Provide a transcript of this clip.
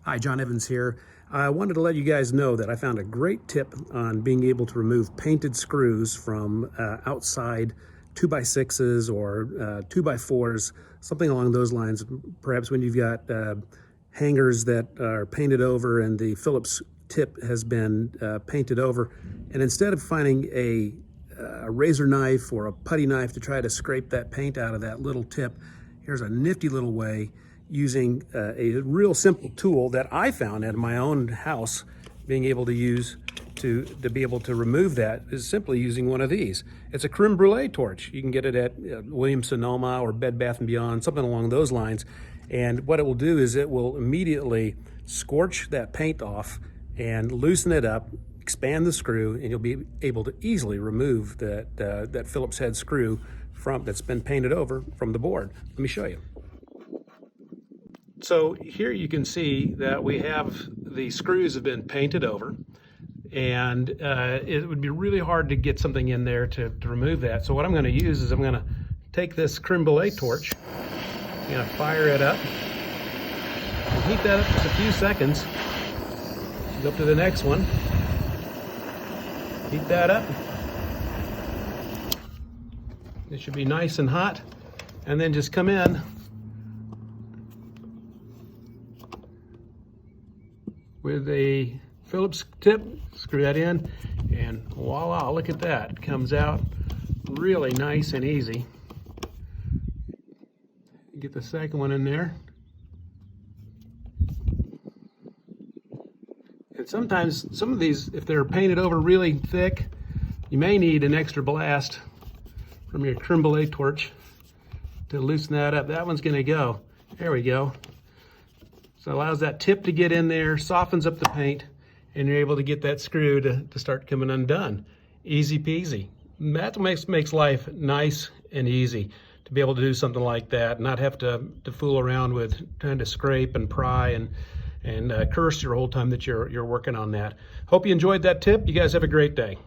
Hi, John Evans here. I wanted to let you guys know that I found a great tip on being able to remove painted screws from outside 2x6s or 2x4s, something along those lines. Perhaps when you've got hangers that are painted over and the Phillips tip has been painted over, and instead of finding a razor knife or a putty knife to try to scrape that paint out of that little tip, here's a nifty little way using a real simple tool that I found at my own house, being able to use to be able to remove that is simply using one of these. It's a creme brulee torch. You can get it at Williams-Sonoma or Bed Bath & Beyond, something along those lines. And what it will do is it will immediately scorch that paint off and loosen it up, expand the screw, and you'll be able to easily remove that Phillips head screw that's been painted over from the board. Let me show you. So here you can see that we have the screws have been painted over, and it would be really hard to get something in there to remove that. So what I'm going to use is I'm going to take this creme brulee torch, I'm going to fire it up, and heat that up just a few seconds. Go up to the next one, heat that up. It should be nice and hot, and then just come in with a Phillips tip, screw that in, and voila, look at that. It comes out really nice and easy. Get the second one in there. And sometimes some of these, if they're painted over really thick, you may need an extra blast from your creme brulee torch to loosen that up. That one's gonna go. There we go. So it allows that tip to get in there, softens up the paint, and you're able to get that screw to start coming undone. Easy peasy. That makes life nice and easy to be able to do something like that, not have to fool around with trying to scrape and pry and curse your whole time that you're working on that. Hope you enjoyed that tip. You guys have a great day.